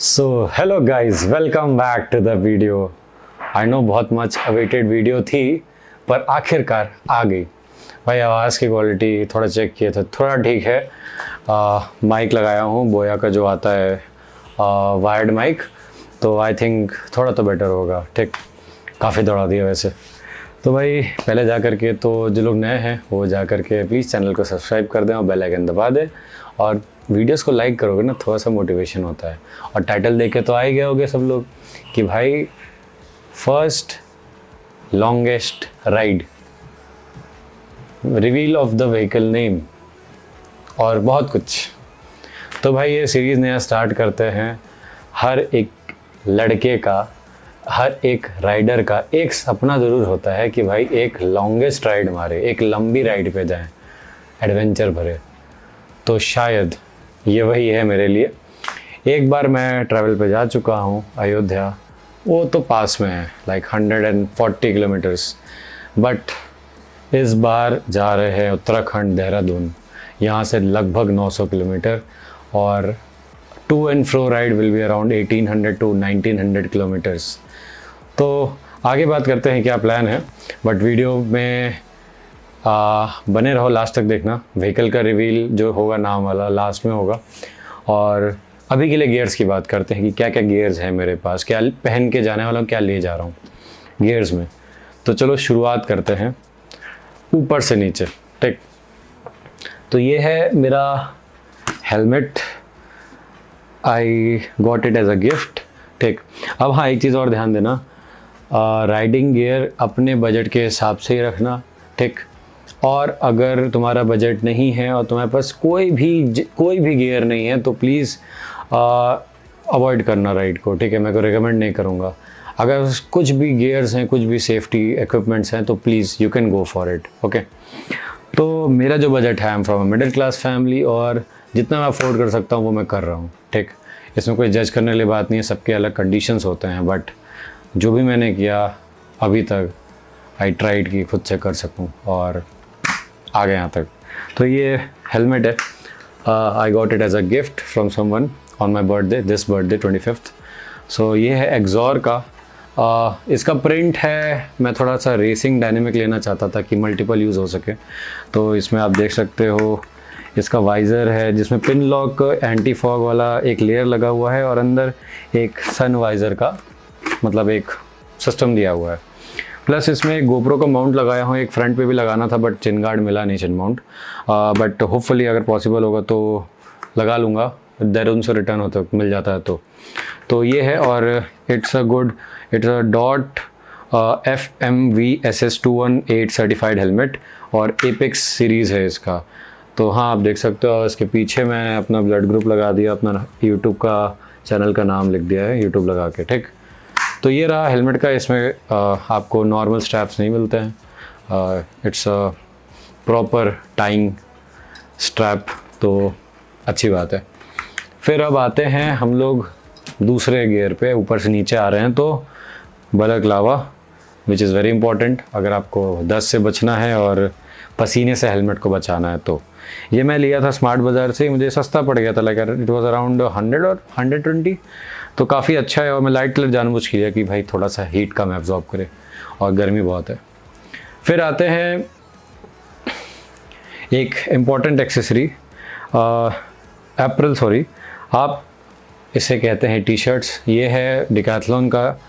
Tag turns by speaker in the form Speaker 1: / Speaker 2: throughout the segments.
Speaker 1: So hello guys, welcome back to the video. I know बहुत much awaited video थी, पर आखिरकार आ गई। भाई आवाज़ की क्वालिटी थोड़ा चेक किए थे, थोड़ा ठीक है। माइक लगाया हूँ बोया का जो आता है, वायर्ड माइक, तो आई थिंक थोड़ा तो बेटर होगा। ठीक, काफ़ी दौड़ा दिया वैसे तो। भाई पहले जा कर के तो जो लोग नए हैं वो जा कर के प्लीज़ चैनल को सब्सक्राइब कर दें और बेल आइकन दबा दें, और वीडियोस को लाइक करोगे ना, थोड़ा सा मोटिवेशन होता है। और टाइटल देख के तो आ ही गए होगे सब लोग कि भाई first longest ride, reveal of the vehicle name और बहुत कुछ। तो भाई ये सीरीज़ नया स्टार्ट करते हैं। हर एक लड़के का, हर एक राइडर का एक सपना ज़रूर होता है कि भाई एक लॉन्गेस्ट राइड मारे, एक लंबी राइड पे जाएं, एडवेंचर भरे। तो शायद ये वही है मेरे लिए। एक बार मैं ट्रैवल पे जा चुका हूँ अयोध्या, वो तो पास में है, लाइक 140 किलोमीटर्स। बट इस बार जा रहे हैं उत्तराखंड देहरादून, यहाँ से लगभग 900 किलोमीटर, और to and fro ride will be around 1800 to 1900 kilometres. तो आगे बात करते हैं क्या प्लान है, बट वीडियो में बने रहो, लास्ट तक देखना। व्हीकल का रिवील जो होगा नाम वाला लास्ट में होगा। और अभी के लिए गियर्स की बात करते हैं कि क्या क्या गियर्स हैं मेरे पास, क्या पहन के जाने वाला हूँ, क्या ले जा रहा हूँ गियर्स में। तो चलो शुरुआत करते हैं ऊपर से नीचे। ठीक, तो ये है मेरा helmet, I got it as a gift. ठीक, अब हाँ एक चीज़ और ध्यान देना, राइडिंग गियर अपने बजट के हिसाब से ही रखना। ठीक, और अगर तुम्हारा बजट नहीं है और तुम्हारे पास कोई भी गियर नहीं है तो प्लीज़ अवॉइड करना राइड को। ठीक है, मैं को रिकमेंड नहीं करूँगा। अगर कुछ भी गियर्स हैं, कुछ भी सेफ्टी इक्विपमेंट्स हैं, तो please you can go for it. Okay, तो मेरा जो बजट है, I am from a middle class family, और जितना मैं अफोर्ड कर सकता हूँ वो मैं कर रहा हूँ। ठीक, इसमें कोई जज करने वाली बात नहीं है, सबके अलग कंडीशंस होते हैं, बट जो भी मैंने किया अभी तक आई ट्राइड कि खुद से कर सकूँ और आ गए यहाँ तक। तो ये हेलमेट है, I got it as a gift from someone on my birthday, this birthday 25th। So ये है एक्सॉर का। इसका प्रिंट है, मैं थोड़ा सा रेसिंग डायनेमिक लेना चाहता था कि मल्टीपल यूज़ हो सके। तो इसमें आप देख सकते हो इसका वाइज़र है जिसमें पिन लॉक एंटी फॉग वाला एक लेयर लगा हुआ है, और अंदर एक सन वाइज़र का मतलब एक सिस्टम दिया हुआ है। प्लस इसमें एक गोप्रो का माउंट लगाया हूँ, एक फ्रंट पे भी लगाना था बट चिन गार्ड मिला नहीं, चिन माउंट। बट होपफुली अगर पॉसिबल होगा तो लगा लूँगा, देहरादून से रिटर्न होता मिल जाता है तो ये है। और it's a dot FMVSS218 certified helmet, और एपेक्स सीरीज़ है इसका। तो हाँ आप देख सकते हो, इसके पीछे मैं अपना ब्लड ग्रुप लगा दिया, अपना यूट्यूब का चैनल का नाम लिख दिया है यूट्यूब लगा के। ठीक, तो ये रहा हेलमेट का। इसमें आपको नॉर्मल स्ट्रैप्स नहीं मिलते हैं, it's a proper tying strap, तो अच्छी बात है। फिर अब आते हैं हम लोग दूसरे गियर पे, ऊपर से नीचे आ रहे हैं, तो बलकलावा विच इज़ वेरी इंपॉर्टेंट अगर आपको दस्त से बचना है और पसीने से हेलमेट को बचाना है। तो ये मैं लिया था स्मार्ट बाज़ार से, मुझे सस्ता पड़ गया था, लाइक इट वाज अराउंड 100 और 120, तो काफ़ी अच्छा है। और मैं लाइट कलर जानबूझ के लिया कि भाई थोड़ा सा हीट कम एब्जॉर्ब करे, और गर्मी बहुत है। फिर आते हैं एक इम्पॉर्टेंट एक्सेसरी, एप्रल, सॉरी आप इसे कहते हैं टी शर्ट्स। ये है डिकैथलॉन का,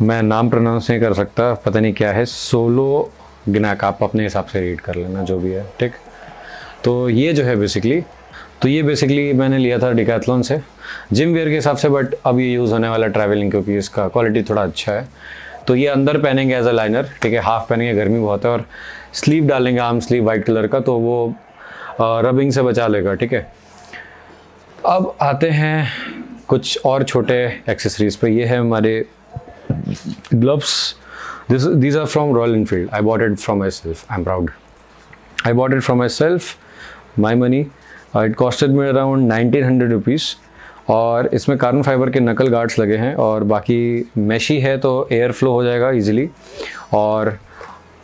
Speaker 1: मैं नाम प्रोनाउंस नहीं कर सकता, पता नहीं क्या है, सोलो गिनाक, आप अपने हिसाब से रीड कर लेना जो भी है। ठीक, तो ये जो है बेसिकली मैंने लिया था डिकैथलॉन से जिम वेयर के हिसाब से, बट अब ये यूज़ होने वाला ट्रैवलिंग, क्योंकि इसका क्वालिटी थोड़ा अच्छा है। तो ये अंदर पहनेंगे एज अ लाइनर, ठीक है, हाफ पहनेंगे, गर्मी बहुत है, और स्लीव डालेंगे आर्म स्लीव वाइट कलर का, तो वो रबिंग से बचा लेगा। ठीक है, अब आते हैं कुछ और छोटे एक्सेसरीज पे। ये है हमारे gloves, these are from Royal Enfield. I bought it from myself. I'm proud. I bought it from myself, my money. It costed me around 1900 rupees. और इसमें कार्बन फाइबर के नकल गार्ड्स लगे हैं, और बाकी मैशी है तो एयर फ्लो हो जाएगा इजीली। और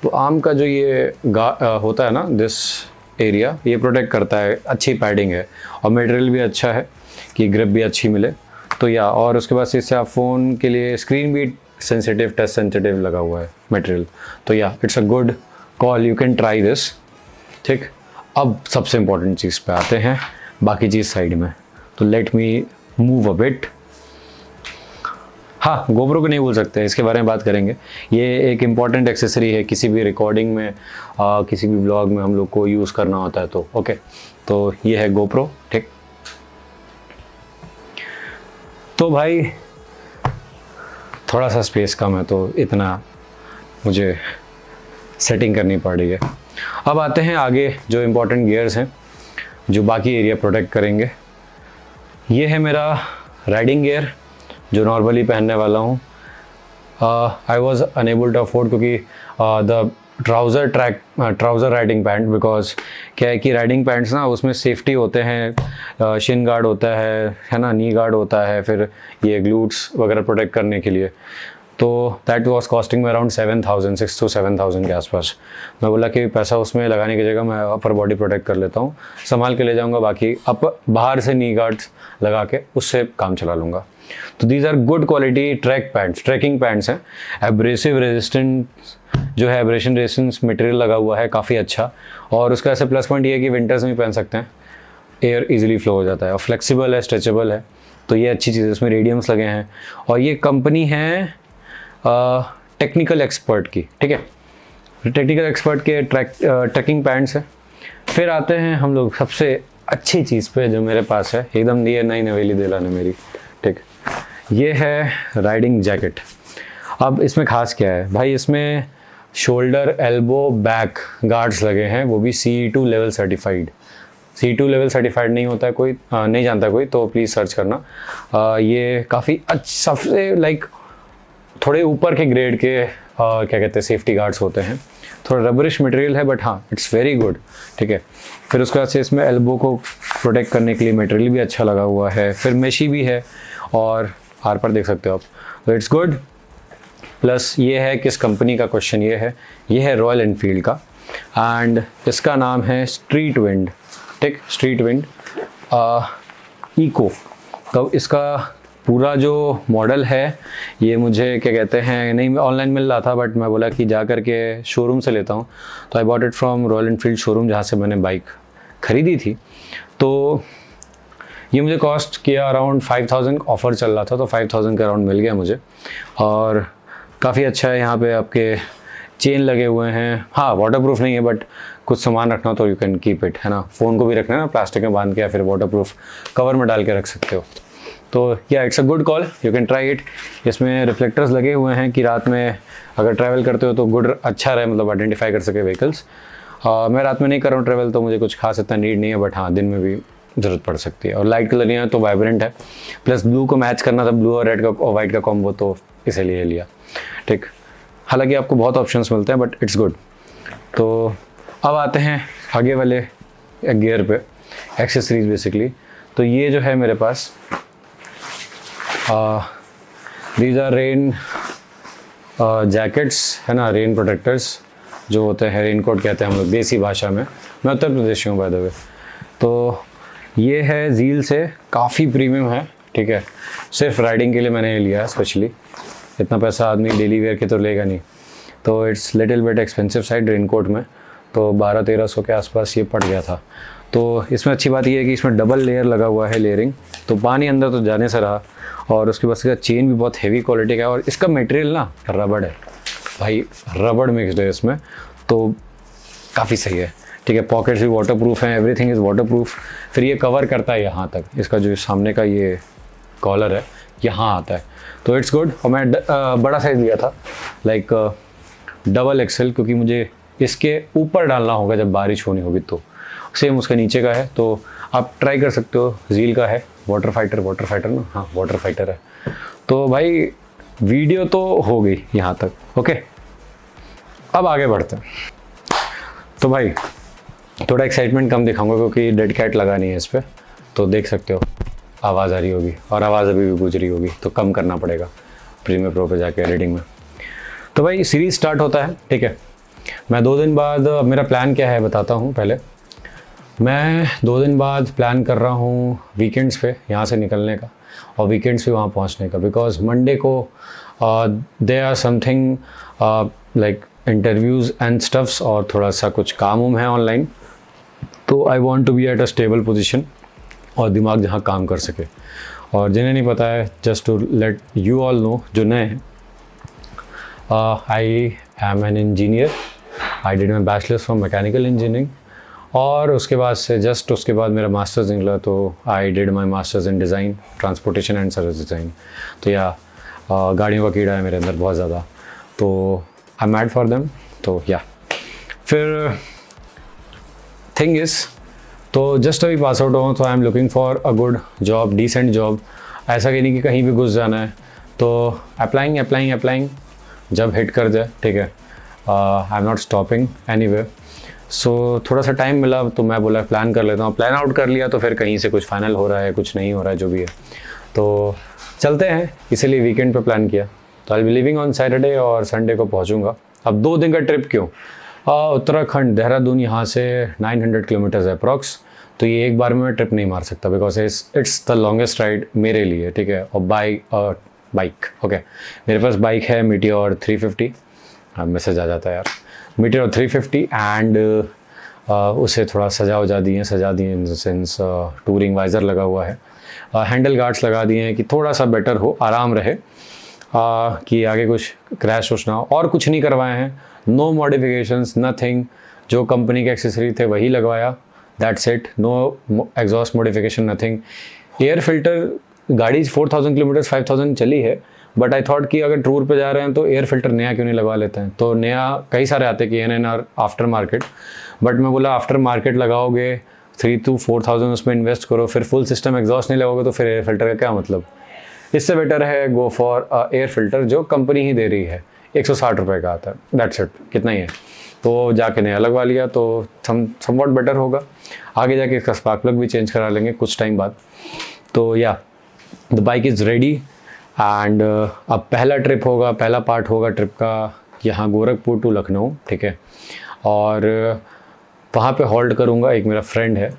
Speaker 1: तो आम का जो ये होता है ना, दिस एरिया, ये प्रोटेक्ट करता है, अच्छी पैडिंग है, और मटेरियल भी अच्छा है कि ग्रिप भी अच्छी मिले। तो या और उसके बाद इससे आप फ़ोन के लिए स्क्रीन भी सेंसिटिव, टच सेंसिटिव लगा हुआ है मटेरियल। तो या it's a good call, you can try this. ठीक, अब सबसे इम्पॉर्टेंट चीज़ पे आते हैं, बाकी चीज़ साइड में। तो let me move a bit. हाँ, गोप्रो को नहीं भूल सकते, इसके बारे में बात करेंगे। ये एक इम्पॉर्टेंट एक्सेसरी है किसी भी रिकॉर्डिंग में, किसी भी व्लॉग में हम लोग को यूज़ करना होता है। तो ओके, तो ये है गोप्रो। ठीक, तो भाई थोड़ा सा स्पेस कम है तो इतना मुझे सेटिंग करनी पड़ रही है। अब आते हैं आगे, जो इम्पोर्टेंट गियर्स हैं जो बाकी एरिया प्रोटेक्ट करेंगे। ये है मेरा राइडिंग गियर जो नॉर्मली पहनने वाला हूँ। I was unable to afford क्योंकि the trouser riding pant, because क्या है कि राइडिंग पैंट्स ना उसमें सेफ्टी होते हैं, शिन गार्ड होता है ना, नी गार्ड होता है, फिर ये ग्लूट्स वगैरह प्रोटेक्ट करने के लिए। तो दैट वाज कॉस्टिंग में अराउंड 6 to 7,000 के आसपास। मैं बोला कि पैसा उसमें लगाने की जगह मैं अपर बॉडी प्रोटेक्ट कर लेता हूँ, संभाल के ले जाऊँगा, बाकी बाहर से नी गार्ड्स लगा के उससे काम चला लूँगा। तो these are good quality trekking pants हैं। एब्रेसिव रेजिस्टेंट जो है, एब्रेशन रेजिस्टेंस मटेरियल लगा हुआ है काफ़ी अच्छा। और उसका ऐसा प्लस पॉइंट ये है कि विंटर्स में पहन सकते हैं, एयर इजीली फ्लो हो जाता है, और फ्लेक्सिबल है, स्ट्रेचेबल है। तो ये अच्छी चीज़ है, इसमें रेडियम्स लगे हैं। और ये कंपनी है टेक्निकल एक्सपर्ट की। ठीक है, टेक्निकल एक्सपर्ट के ट्रैकिंग पैंट्स है। फिर आते हैं हम लोग सबसे अच्छी चीज़ पे जो मेरे पास है, एकदम नई नवेली दिला ने मेरी। ठीक, ये है राइडिंग जैकेट। अब इसमें खास क्या है भाई, इसमें शोल्डर, एल्बो, बैक गार्ड्स लगे हैं, वो भी CE2 level certified. CE2 level certified नहीं होता है कोई, नहीं जानता कोई तो प्लीज़ सर्च करना। ये काफ़ी अच्छा, सबसे लाइक थोड़े ऊपर के ग्रेड के क्या कहते हैं सेफ्टी गार्ड्स होते हैं। थोड़ा रबरिश मटेरियल है बट हाँ, इट्स वेरी गुड। ठीक है, फिर उसके बाद से इसमें एल्बो को प्रोटेक्ट करने के लिए मटेरियल भी अच्छा लगा हुआ है, फिर मेशी भी है, और आर पर देख सकते हो आप। तो इट्स गुड। प्लस ये है किस कंपनी का, क्वेश्चन ये है रॉयल एनफील्ड का, एंड इसका नाम है स्ट्रीट विंड। ठीक, स्ट्रीट विंड इको। तो इसका पूरा जो मॉडल है ये मुझे क्या कहते हैं, नहीं ऑनलाइन मिल रहा था, बट मैं बोला कि जा कर के शोरूम से लेता हूँ। तो I bought it from royal Enfield showroom, जहाँ से मैंने बाइक ख़रीदी थी। तो ये मुझे कॉस्ट किया अराउंड 5,000, ऑफ़र चल रहा था तो 5,000 के अराउंड मिल गया मुझे। और काफ़ी अच्छा है, यहाँ पे आपके चेन लगे हुए हैं। हाँ, वाटरप्रूफ नहीं है बट कुछ सामान रखना तो यू कैन कीप इट, है ना। फ़ोन को भी रखना है ना, प्लास्टिक में बांध के या फिर वाटरप्रूफ कवर में डाल के रख सकते हो। तो या it's a good call, you can try it. इसमें रिफ्लेक्टर्स लगे हुए हैं कि रात में अगर ट्रैवल करते हो तो गुड अच्छा रहे, मतलब आइडेंटिफाई कर सके व्हीकल्स। मैं रात में नहीं कर रहा हूँ ट्रैवल तो मुझे कुछ खास इतना नीड नहीं है, बट हाँ दिन में भी ज़रूरत पड़ सकती है। और लाइट कलर यहाँ तो वाइब्रेंट है, प्लस ब्लू को मैच करना था, ब्लू और रेड का और वाइट का कॉम्बो, तो इसीलिए लिया। ठीक, हालांकि आपको बहुत ऑप्शंस मिलते हैं बट इट्स गुड। तो अब आते हैं आगे वाले गियर पे, एक्सेसरीज बेसिकली। तो ये जो है मेरे पास दीज आर रेन जैकेट्स, है ना, रेन प्रोटेक्टर्स जो होते हैं, रेन कोट कहते हैं हम लोग देसी भाषा में। मैं उत्तर प्रदेश हूँ बाय द वे। तो ये है झील से, काफ़ी प्रीमियम है। ठीक है, सिर्फ राइडिंग के लिए मैंने ये लिया है स्पेशली, इतना पैसा आदमी डेली वेयर के तो लेगा नहीं। तो it's little bit expensive side raincoat में, तो 1200-1300 के आसपास ये पड़ गया था। तो इसमें अच्छी बात ये है कि इसमें डबल लेयर लगा हुआ है, लेयरिंग, तो पानी अंदर तो जाने से रहा। और उसके बाद इसका चेन भी बहुत हेवी क्वालिटी का है, और इसका मटेरियल ना रबड़ है भाई, रबड़ मिक्सड है इसमें, तो काफ़ी सही है। ठीक है, पॉकेट्स भी वाटरप्रूफ हैं, एवरीथिंग इज़ वाटरप्रूफ। फिर ये कवर करता है यहाँ तक, इसका जो सामने का ये कॉलर है यहाँ आता है, तो इट्स गुड। और मैं बड़ा साइज़ लिया था, लाइक डबल XL, क्योंकि मुझे इसके ऊपर डालना होगा जब बारिश होनी होगी। तो सेम उसके नीचे का है, तो आप ट्राई कर सकते हो। झील का है, वाटर फाइटर ना, हाँ वाटर फाइटर है। तो भाई वीडियो तो हो गई यहाँ तक, ओके। अब आगे बढ़ते हैं। तो भाई थोड़ा एक्साइटमेंट कम दिखाऊंगा क्योंकि डेड कैट लगा नहीं है इस पर, तो देख सकते हो आवाज़ आ रही होगी, और आवाज़ अभी भी गूंज रही होगी, तो कम करना पड़ेगा प्रीमियर प्रो पे जाके एडिटिंग में। तो भाई सीरीज़ स्टार्ट होता है, ठीक है। मैं 2 दिन बाद, मेरा प्लान क्या है बताता हूँ पहले। मैं 2 दिन बाद प्लान कर रहा हूँ वीकेंड्स पे यहाँ से निकलने का और वीकेंड्स पे वहाँ पहुँचने का, बिकॉज मंडे को they are something like interviews and stuffs और थोड़ा सा कुछ काम उम है ऑनलाइन, तो I want to be at a stable position और दिमाग जहाँ काम कर सके। और जिन्हें नहीं पता है, just to let you all know, जो नए हैं, I am an engineer. I did my bachelors from mechanical engineering और उसके बाद से जस्ट उसके बाद मेरा मास्टर्स निकला, तो आई did my masters in design, transportation and service design. तो या गाड़ियों का कीड़ा है मेरे अंदर बहुत ज़्यादा, तो I am mad for them. तो या फिर थिंग इज़, तो जस्ट अभी पास आउट हुआ, तो I am looking for a good job, decent job. ऐसा कि नहीं कि कहीं भी घुस जाना है, तो अप्लाइंग जब हिट कर जाए, ठीक है, I am not stopping anywhere. So थोड़ा सा टाइम मिला तो मैं बोला प्लान कर लेता हूँ, प्लान आउट कर लिया, तो फिर कहीं से कुछ फाइनल हो रहा है, कुछ नहीं हो रहा है, जो भी है तो चलते हैं, इसीलिए वीकेंड पे प्लान किया। तो I will B living on Saturday और संडे को पहुँचूँगा। अब 2 दिन का ट्रिप क्यों? उत्तराखंड देहरादून यहाँ से 900 किलोमीटर्स है अप्रॉक्स, तो ये एक बार में मैं ट्रिप नहीं मार सकता, because it's the longest ride मेरे लिए, ठीक है। और बाइक ओके, मेरे पास बाइक है मीटियोर 350, मैसेज आ जाता है यार, मीटियोर 350 एंड उसे थोड़ा सजा दिए in the sense touring visor लगा हुआ है, हैंडल गार्ड्स लगा दिए हैं कि थोड़ा सा बेटर हो, आराम रहे, कि आगे कुछ क्रैश वश ना हो, और कुछ नहीं करवाए हैं, नो मॉडिफिकेशंस नथिंग, जो कंपनी के एक्सेसरी थे वही लगवाया, that's it, no exhaust modification nothing. Air filter गाड़ी 4000 किलोमीटर्स 5000 चली है, बट आई थॉट कि अगर टूर पे जा रहे हैं तो एयर फिल्टर नया क्यों नहीं लगवा लेते हैं। तो नया कई सारे आते हैं कि NNR आफ्टर मार्केट, बट मैं बोला आफ्टर मार्केट लगाओगे 3 to 4000 उसमें इन्वेस्ट करो, फिर फुल सिस्टम एग्जॉस्ट नहीं लगोगे तो फिर एयर फिल्टर का क्या मतलब। इससे बेटर है गो फॉर एयर फिल्टर जो कंपनी ही दे रही है, 160 रुपये का आता है, दैट्स इट, कितना ही है। तो जाके नया लगवा लिया तो समवॉट बेटर होगा। आगे जाके इसका स्पार्क प्लग भी चेंज करा लेंगे कुछ टाइम बाद। तो या the bike is ready and अब पहला ट्रिप होगा, पहला पार्ट होगा ट्रिप का यहाँ गोरखपुर टू लखनऊ, ठीक है। और वहाँ पे हॉल्ट करूँगा, एक मेरा फ्रेंड है,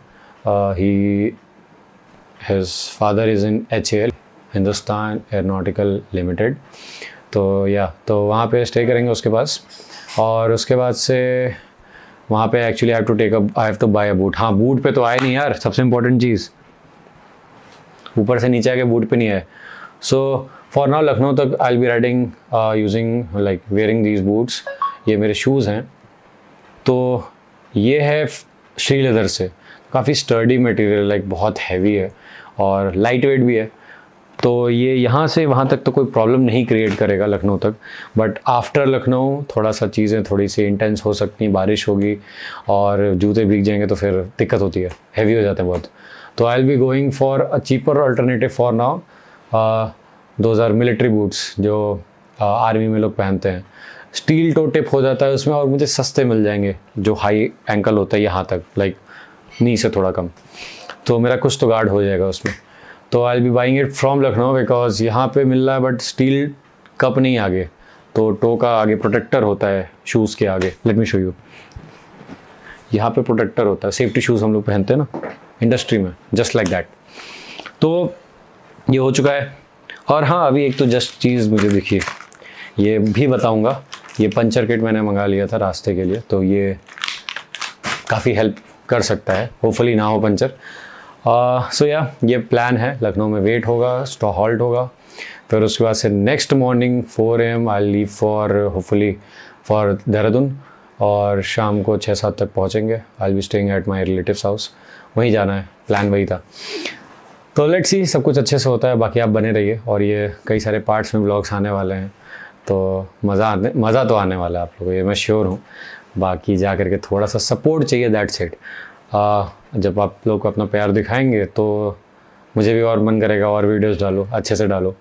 Speaker 1: his father is in HAL, Hindustan aeronautical limited. तो या तो वहाँ पे स्टे करेंगे उसके पास, और उसके बाद से वहाँ पे actually I have to buy a boot. हाँ, बूट पे तो आए नहीं यार, सबसे इम्पोर्टेंट चीज़, ऊपर से नीचे आके बूट पे नहीं है। सो फॉर नाउ लखनऊ तक आई will B riding using like wearing these boots. ये मेरे शूज़ हैं, तो ये है श्री लेदर से, काफ़ी स्टर्डी मटेरियल, लाइक बहुत हैवी है और लाइट वेट भी है। तो ये यहाँ से वहाँ तक तो कोई प्रॉब्लम नहीं क्रिएट करेगा लखनऊ तक, बट आफ्टर लखनऊ थोड़ा सा चीज़ें थोड़ी सी इंटेंस हो सकती हैं, बारिश होगी और जूते भीग जाएंगे तो फिर दिक्कत होती है, हैवी हो जाते हैं बहुत। तो I will be going for a cheaper alternative for now, those are military boots जो आर्मी में लोग पहनते हैं, स्टील टो टिप हो जाता है उसमें, और मुझे सस्ते मिल जाएंगे, जो हाई एंकल होता है यहाँ तक, लाइक नी से थोड़ा कम, तो मेरा कुछ तो गार्ड हो जाएगा उसमें। तो I will B buying it from Lucknow, because यहाँ पे मिल रहा है बट स्टील कप नहीं आगे, तो टो का आगे प्रोटेक्टर होता है शूज़ के आगे। लेट मी शो यू, यहाँ पे प्रोटेक्टर होता है, सेफ्टी शूज़ हम लोग पहनते हैं ना इंडस्ट्री में, जस्ट लाइक दैट। तो ये हो चुका है। और हाँ, अभी एक तो जस्ट चीज़ मुझे दिखी, ये भी बताऊँगा, ये पंचर किट मैंने मंगा लिया था रास्ते के लिए, तो ये काफ़ी हेल्प कर सकता है, होपफुली ना हो पंचर। सो या ये प्लान है, लखनऊ में वेट होगा, स्टॉ हॉल्ट होगा, फिर उसके बाद से next morning 4 AM I leave for hopefully for Dehradun, और शाम को 6-7 तक पहुँचेंगे। I be staying at my relatives house, वहीं जाना है, प्लान वही था। तो लेट्स सी, सब कुछ अच्छे से होता है, बाकी आप बने रहिए, और ये कई सारे पार्ट्स में ब्लॉग्स आने वाले हैं, तो मज़ा तो आने वाला है आप लोगों को, ये मैं श्योर हूँ। बाकी जा करके थोड़ा सा सपोर्ट चाहिए, दैट्स इट। जब आप लोग को अपना प्यार दिखाएंगे तो मुझे भी और मन करेगा और वीडियोस डालो, अच्छे से डालो,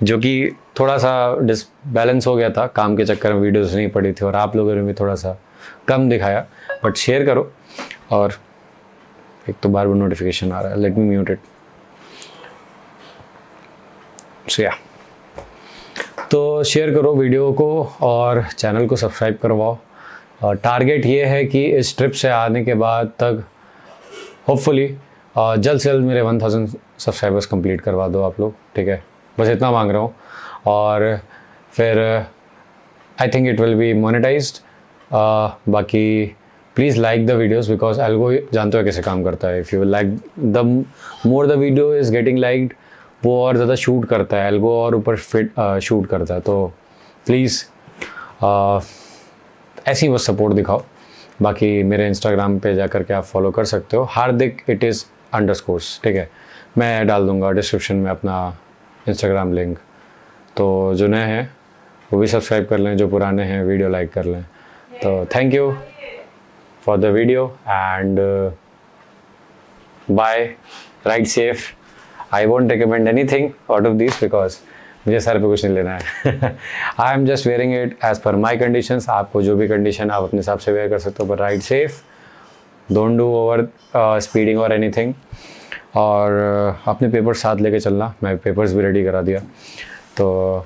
Speaker 1: जो कि थोड़ा सा डिसबैलेंस हो गया था, काम के चक्कर में वीडियोस नहीं पड़ी थी, और आप लोगों ने भी थोड़ा सा कम दिखाया, बट शेयर करो। और एक तो बार बार नोटिफिकेशन आ रहा है, लेट मी म्यूट इट। सो या, तो शेयर करो वीडियो को और चैनल को सब्सक्राइब करवाओ। टारगेट ये है कि इस ट्रिप से आने के बाद तक होपफुली जल्द से जल्द मेरे 1000 सब्सक्राइबर्स कंप्लीट करवा दो आप लोग, ठीक है, बस इतना मांग रहा हूँ। और फिर I think it will be monetised. बाकी please like the videos, because algo जानते हो कैसे काम करता है। If you like the more the video is getting liked, वो और ज़्यादा शूट करता है, एल्गो और ऊपर फिट शूट करता है। तो प्लीज़ ऐसी बस सपोर्ट दिखाओ। बाकी मेरे इंस्टाग्राम पे जा कर के आप फॉलो कर सकते हो, हार्दिक इट इज़ _, ठीक है। मैं डाल दूँगा डिस्क्रिप्शन में अपना इंस्टाग्राम लिंक, तो जो नए हैं वो भी सब्सक्राइब कर लें, जो पुराने हैं वीडियो लाइक कर लें। तो thank you for the video and bye, ride safe. I won't recommend anything out of this because मुझे सर पे कुछ नहीं लेना है। I am just wearing it as per my conditions. आपको जो भी कंडीशन आप अपने हिसाब से वेयर कर सकते हो, पर ride safe, don't do over speeding और एनीथिंग। और अपने पेपर्स साथ लेके चलना, मैं पेपर्स भी रेडी करा दिया। तो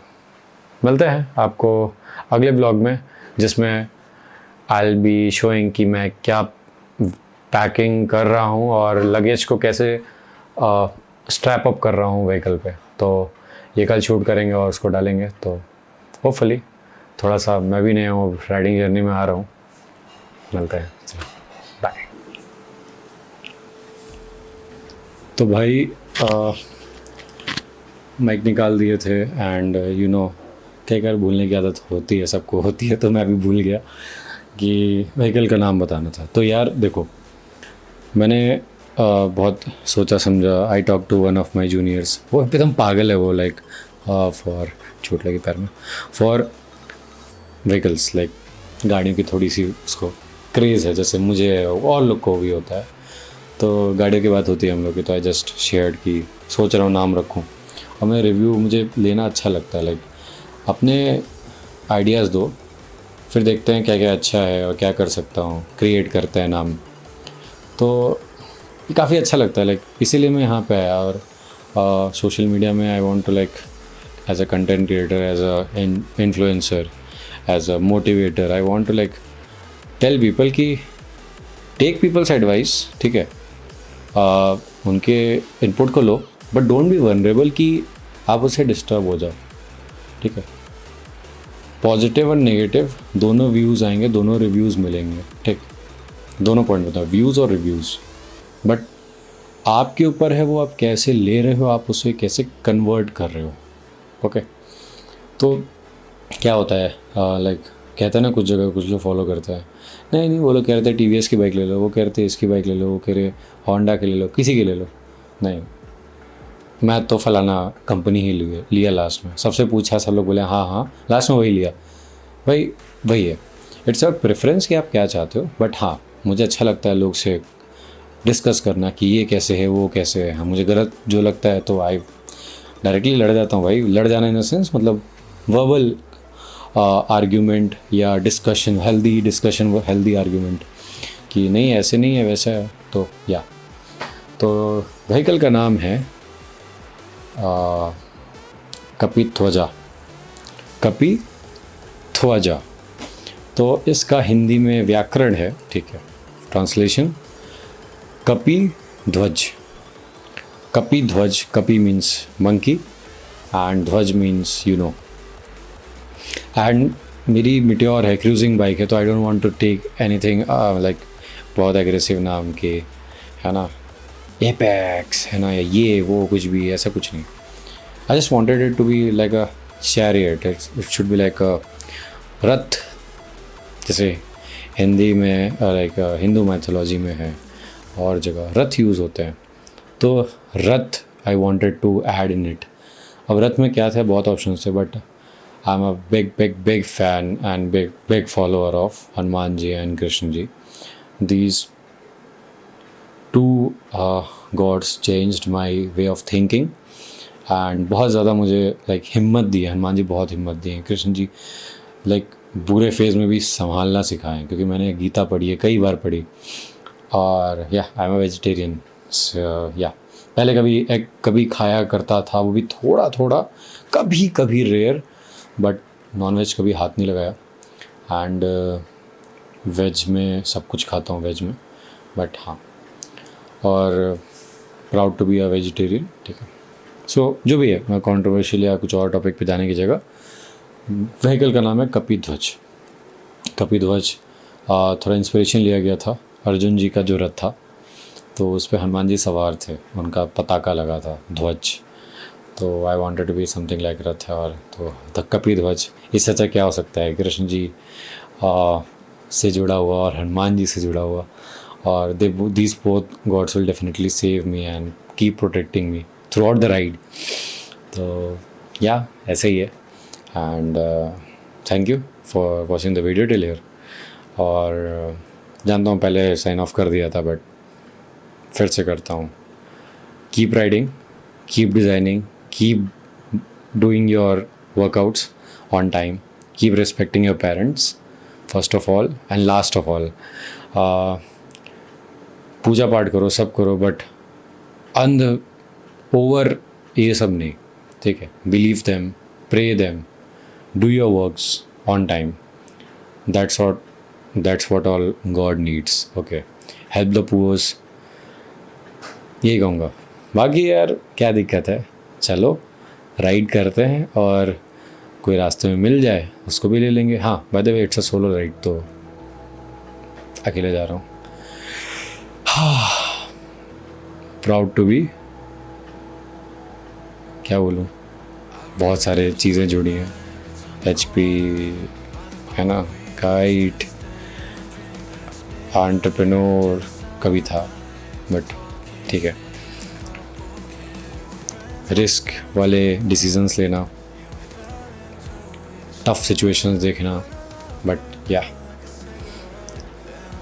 Speaker 1: मिलते हैं आपको अगले ब्लॉग में, जिसमें आई विल बी शोइंग कि मैं क्या पैकिंग कर रहा हूँ और लगेज को कैसे स्ट्रैप अप कर रहा हूँ व्हीकल पे। तो ये कल शूट करेंगे और उसको डालेंगे। तो होपफुली थोड़ा सा मैं भी नया हूँ, राइडिंग जर्नी में आ रहा हूँ। मिलते हैं, बाय। तो भाई माइक निकाल दिए थे एंड यू नो कई बार भूलने की आदत होती है, सबको होती है, तो मैं भी भूल गया कि व्हीकल का नाम बताना था। तो यार देखो, मैंने बहुत सोचा समझा। I talk to one of my juniors, वो एकदम पागल है वो, लाइक फॉर चोट लगी पैर में, फॉर व्हीकल्स, लाइक गाड़ियों की थोड़ी सी उसको क्रेज़ है, जैसे मुझे और लोग को भी होता है। तो गाड़ियों की बात होती है हम लोग की, तो आई जस्ट शेयर्ड कि सोच रहा हूँ नाम रखूँ। और मैं रिव्यू मुझे लेना अच्छा लगता है, लाइक अपने आइडियाज़ दो, फिर देखते हैं क्या क्या अच्छा है और क्या कर सकता हूँ, क्रिएट करते हैं नाम। तो ये काफ़ी अच्छा लगता है, लाइक इसीलिए मैं यहाँ पे आया। और सोशल मीडिया में I want to like as a content creator, as an influencer, as a motivator, I want to like tell people कि टेक पीपल्स एडवाइस, ठीक है, उनके इनपुट को लो, बट डोंट बी वनरेबल कि आप उससे डिस्टर्ब हो जाओ, ठीक है। पॉजिटिव और नेगेटिव दोनों व्यूज़ आएंगे, दोनों रिव्यूज़ मिलेंगे, ठीक, दोनों पॉइंट बताओ, व्यूज़ और रिव्यूज़। बट आपके ऊपर है वो आप कैसे ले रहे हो, आप उसे कैसे कन्वर्ट कर रहे हो, ओके। तो क्या होता है, लाइक कहते हैं ना, कुछ जगह कुछ लोग फॉलो करते हैं, नहीं वो लोग कह रहे थे टीवीएस की बाइक ले लो, वो कह रहे थे इसकी बाइक ले लो, वो कह रहे होंडा की ले लो, किसी की ले लो। नहीं, मैं तो फलाना कंपनी ही लिया लास्ट में, सबसे पूछा, सब लोग बोले हाँ, लास्ट में वही लिया। भाई वही है, इट्स अ प्रेफरेंस कि आप क्या चाहते हो। बट हाँ, मुझे अच्छा लगता है लोग से डिस्कस करना कि ये कैसे है, वो कैसे है। हाँ, मुझे गलत जो लगता है तो आई डायरेक्टली लड़ जाता हूँ भाई। लड़ जाना इन द सेंस मतलब वर्बल आर्ग्यूमेंट या डिस्कशन, हेल्दी डिस्कशन, वो हेल्दी आर्ग्यूमेंट कि नहीं ऐसे नहीं है, वैसा है। तो या तो व्हीकल का नाम है कपिध्वजा। तो इसका हिंदी में व्याकरण है, ठीक है, ट्रांसलेशन कपिध्वज। कपिध्वज, कपि मीन्स मंकी एंड ध्वज मीन्स यू नो। एंड मेरी मिट्योर है, क्रूजिंग बाइक है, तो I don't want to take anything like बहुत एग्रेसिव नाम के, है ना, एपेक्स है ना, या ये वो कुछ भी, ऐसा कुछ नहीं। I just wanted it to be like a chariot, it should be like a रथ, जैसे हिंदी में लाइक हिंदू मैथोलॉजी में है और जगह रथ यूज़ होते हैं, तो रथ I wanted to add in it. अब रथ में क्या था, बहुत ऑप्शन थे, but I am a big fan and big follower of Hanuman ji and Krishna ji. These two gods changed my way of thinking and बहुत ज़्यादा मुझे लाइक हिम्मत दी है। हनुमान जी बहुत हिम्मत दी है, कृष्ण जी लाइक बुरे फेज़ में भी संभालना सिखाएं, क्योंकि मैंने गीता पढ़ी है, कई बार पढ़ी। और या आई एम अ वेजिटेरियन, या पहले कभी खाया करता था, वो भी थोड़ा थोड़ा, कभी रेयर, बट नॉनवेज कभी हाथ नहीं लगाया। एंड वेज में सब कुछ खाता हूँ वेज में, बट हाँ और proud to be a vegetarian, ठीक है। सो जो भी है, मैं कंट्रोवर्शियल या कुछ और टॉपिक पे जाने की जगह, व्हीकल का नाम है कपिध्वज। कपिध्वज थोड़ा इंस्पिरेशन लिया गया था अर्जुन जी का जो रथ था, तो उस पर हनुमान जी सवार थे, उनका पताका लगा था ध्वज, तो I wanted to be something like रथ। और तो द कपिध्वज, इससे अच्छा क्या हो सकता है, कृष्ण जी से जुड़ा हुआ और हनुमान जी से जुड़ा हुआ, और these both gods will definitely save me and keep protecting me throughout the ride. तो या ऐसे ही है। And thank you for watching the video till here. और जानता हूँ पहले साइन ऑफ कर दिया था, बट फिर से करता हूँ, keep riding, keep designing, keep doing your workouts on time, keep respecting your parents first of all and last of all. पूजा पाठ करो, सब करो, बट अंध ओवर ये सब नहीं, ठीक है। Believe them, pray them, do your works on time, that's what all God needs, okay. Help the poors, यही कहूँगा। बाकी यार क्या दिक्कत है, चलो राइड करते हैं, और कोई रास्ते में मिल जाए उसको भी ले लेंगे। हाँ, by the way it's a solo ride, तो अकेले जा रहा हूँ। प्राउड टू बी, क्या बोलूँ, बहुत सारे चीज़ें जुड़ी हैं, HP है ना, काइट, एंटरप्रेन्योर कभी था, बट ठीक है। रिस्क वाले डिसीजंस लेना, टफ सिचुएशंस देखना, बट या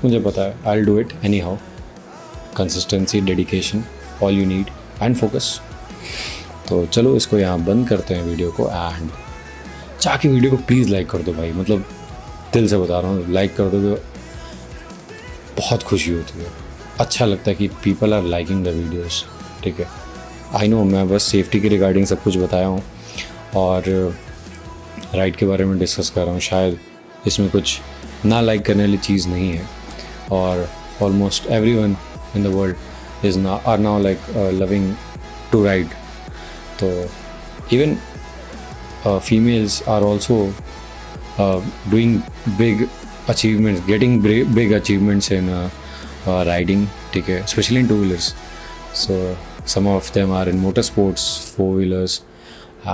Speaker 1: मुझे पता है I will do it any how. Consistency, dedication, all you need, and focus. तो चलो इसको यहाँ बंद करते हैं वीडियो को, एंड जाके वीडियो को प्लीज़ लाइक कर दो भाई, मतलब दिल से बता रहा हूँ, लाइक कर दो तो बहुत खुशी होती है, अच्छा लगता है कि people are liking the videos, ठीक है। आई नो मैं बस सेफ्टी के रिगार्डिंग सब कुछ बताया हूँ और राइड के बारे में डिस्कस कर रहा हूँ, शायद इसमें कुछ ना लाइक करने वाली चीज़ नहीं है, और almost everyone in the world are now like loving to ride. तो even females are also doing big achievements, getting big achievements in riding, ठीक है, especially in two-wheelers. So some of them are in motorsports, four-wheelers,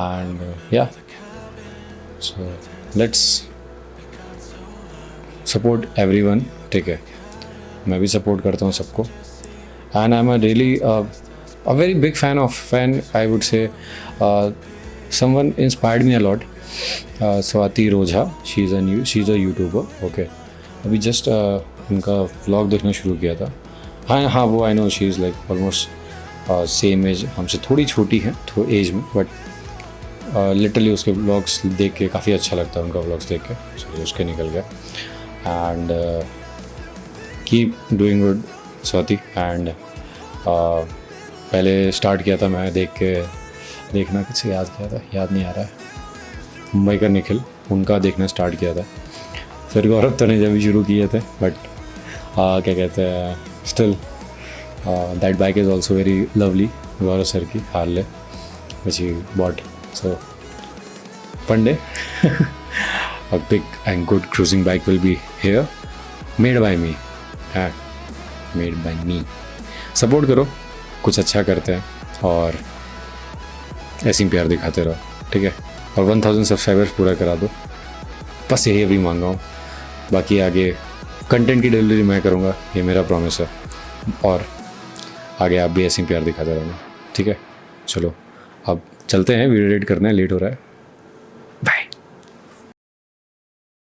Speaker 1: and yeah, so let's support everyone, ठीक है। मैं भी support करता हूँ सबको, and I'm a really a very big fan, I would say. Someone inspired me a lot, Swati Rojha, she's a YouTuber, okay. अभी just उनका vlog देखना शुरू किया था। हाँ वो I know she is like almost same age, हमसे थोड़ी छोटी है तो एज में, बट लिटरली उसके व्लॉग्स देख के काफ़ी अच्छा लगता है, उनका व्लॉग्स देख के, चलिए उसके निकल गया। And keep doing good Swati. And पहले स्टार्ट किया था मैं देखना किसी याद नहीं आ रहा है, मुंबई का निखिल, उनका देखना स्टार्ट किया था, फिर गौरव तनेजा भी शुरू किए थे, बट क्या कहते हैं, still that bike is also very lovely, Gaurav sir की Harley which he bought. So one day a big and good cruising bike will be here, made by me, made by me. Support करो, कुछ अच्छा करते हैं और ऐसे ही प्यार दिखाते रहो, ठीक है। और 1000 सब्सक्राइबर्स पूरा करा दो, बस यही अभी मांगा हूँ। बाकी आगे कंटेंट की डिलीवरी मैं करूँगा, ये मेरा प्रॉमिस है, और आगे आप भी ऐसे ही प्यार दिखाते रहना, ठीक है। चलो अब चलते हैं, वीडियो एडिट करना है, लेट हो रहा है।